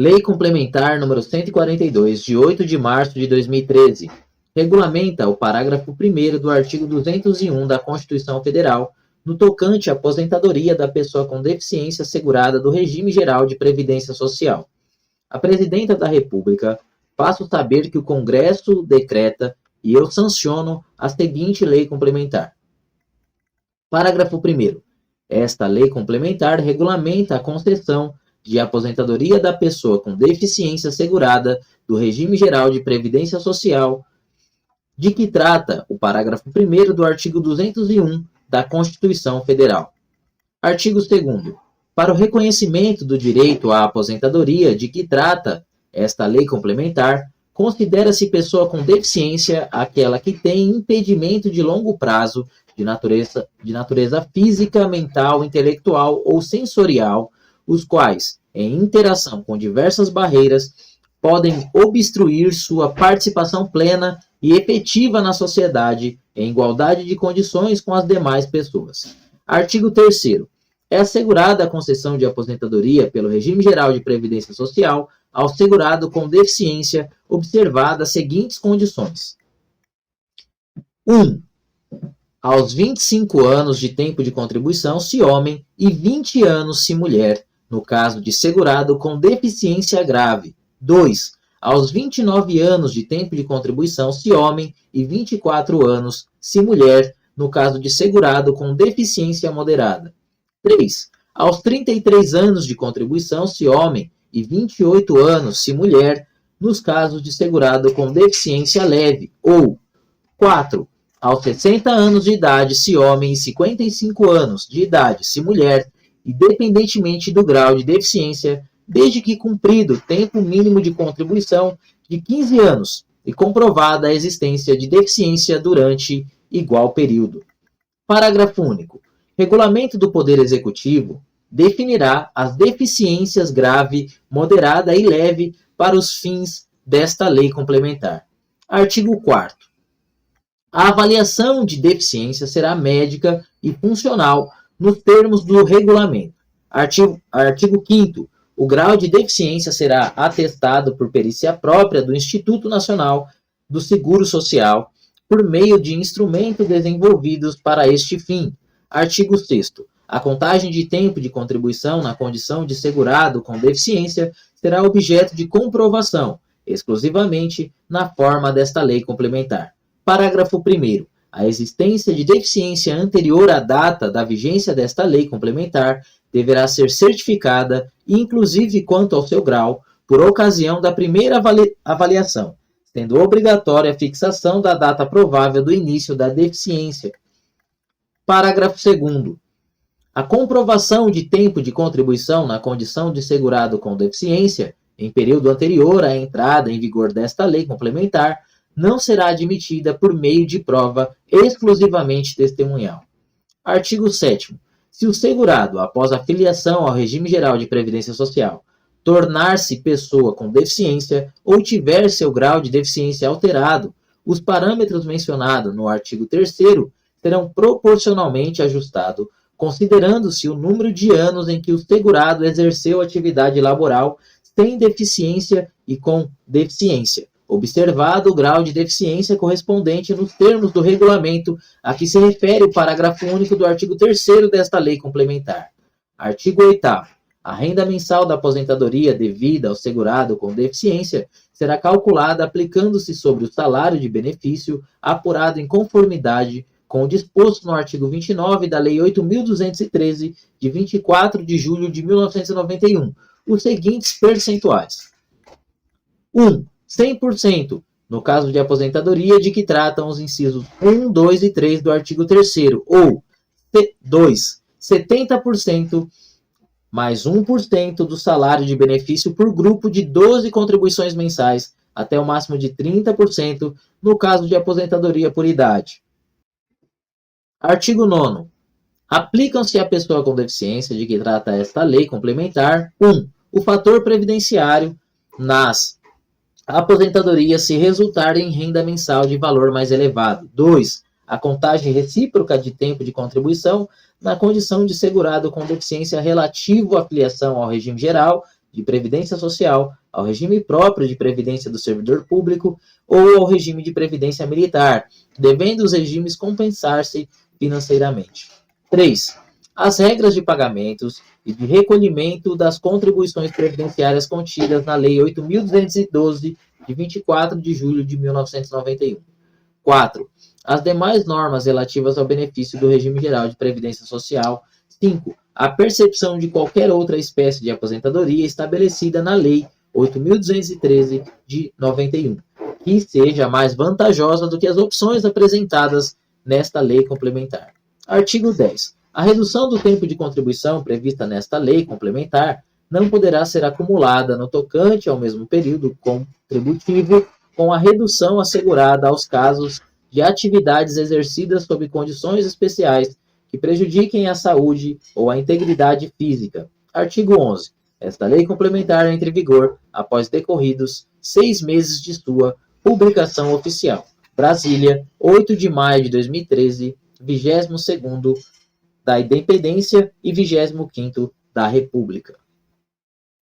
Lei Complementar número 142, de 8 de março de 2013, regulamenta o parágrafo 1º do artigo 201 da Constituição Federal, no tocante à aposentadoria da pessoa com deficiência assegurada do Regime Geral de Previdência Social. A Presidenta da República faço saber que o Congresso decreta e eu sanciono a seguinte lei complementar. Parágrafo 1º. Esta lei complementar regulamenta a concessão de aposentadoria da pessoa com deficiência assegurada do Regime Geral de Previdência Social, de que trata o parágrafo 1º do artigo 201 da Constituição Federal. Artigo 2º. Para o reconhecimento do direito à aposentadoria de que trata esta lei complementar, considera-se pessoa com deficiência aquela que tem impedimento de longo prazo de natureza física, mental, intelectual ou sensorial, os quais, em interação com diversas barreiras, podem obstruir sua participação plena e efetiva na sociedade em igualdade de condições com as demais pessoas. Artigo 3º. É assegurada a concessão de aposentadoria pelo Regime Geral de Previdência Social ao segurado com deficiência, observadas as seguintes condições. 1. Aos 25 anos de tempo de contribuição, se homem, e 20 anos, se mulher, no caso de segurado com deficiência grave. 2. Aos 29 anos de tempo de contribuição, se homem, e 24 anos, se mulher, no caso de segurado com deficiência moderada. 3. Aos 33 anos de contribuição, se homem, e 28 anos, se mulher, nos casos de segurado com deficiência leve. Ou 4. Aos 60 anos de idade, se homem, e 55 anos de idade, se mulher, independentemente do grau de deficiência, desde que cumprido o tempo mínimo de contribuição de 15 anos e comprovada a existência de deficiência durante igual período. Parágrafo único. Regulamento do Poder Executivo definirá as deficiências grave, moderada e leve para os fins desta lei complementar. Artigo 4º. A avaliação de deficiência será médica e funcional nos termos do regulamento. Artigo 5º. O grau de deficiência será atestado por perícia própria do Instituto Nacional do Seguro Social, por meio de instrumentos desenvolvidos para este fim. Artigo 6º. A contagem de tempo de contribuição na condição de segurado com deficiência será objeto de comprovação, exclusivamente na forma desta lei complementar. Parágrafo 1º. A existência de deficiência anterior à data da vigência desta lei complementar deverá ser certificada, inclusive quanto ao seu grau, por ocasião da primeira avaliação, sendo obrigatória a fixação da data provável do início da deficiência. Parágrafo 2º. A comprovação de tempo de contribuição na condição de segurado com deficiência, em período anterior à entrada em vigor desta lei complementar, não será admitida por meio de prova exclusivamente testemunhal. Artigo 7º. Se o segurado, após a filiação ao Regime Geral de Previdência Social, tornar-se pessoa com deficiência ou tiver seu grau de deficiência alterado, os parâmetros mencionados no artigo 3º serão proporcionalmente ajustados, considerando-se o número de anos em que o segurado exerceu atividade laboral sem deficiência e com deficiência, observado o grau de deficiência correspondente nos termos do regulamento a que se refere o parágrafo único do artigo 3º desta lei complementar. Artigo 8º. A renda mensal da aposentadoria devida ao segurado com deficiência será calculada aplicando-se sobre o salário de benefício apurado em conformidade com o disposto no artigo 29 da Lei 8.213, de 24 de julho de 1991, os seguintes percentuais. 1. 100%, no caso de aposentadoria de que tratam os incisos 1, 2 e 3 do artigo 3º, ou 2. 70% mais 1% do salário de benefício por grupo de 12 contribuições mensais, até o máximo de 30%, no caso de aposentadoria por idade. Artigo 9º. Aplicam-se à pessoa com deficiência de que trata esta lei complementar 1. O fator previdenciário nas aposentadorias se resultar em renda mensal de valor mais elevado. 2. A contagem recíproca de tempo de contribuição na condição de segurado com deficiência relativo à filiação ao regime geral de previdência social, ao regime próprio de previdência do servidor público ou ao regime de previdência militar, devendo os regimes compensar-se financeiramente. 3. As regras de pagamentos e de recolhimento das contribuições previdenciárias contidas na Lei 8.212, de 24 de julho de 1991. 4. As demais normas relativas ao benefício do regime geral de previdência social. 5. A percepção de qualquer outra espécie de aposentadoria estabelecida na Lei 8.213, de 91, que seja mais vantajosa do que as opções apresentadas nesta lei complementar. Artigo 10. A redução do tempo de contribuição prevista nesta lei complementar não poderá ser acumulada no tocante ao mesmo período contributivo com a redução assegurada aos casos de atividades exercidas sob condições especiais que prejudiquem a saúde ou a integridade física. Artigo 11. Esta lei complementar entra em vigor após decorridos 6 meses de sua publicação oficial. Brasília, 8 de maio de 2013, 22º da Independência e 25º da República.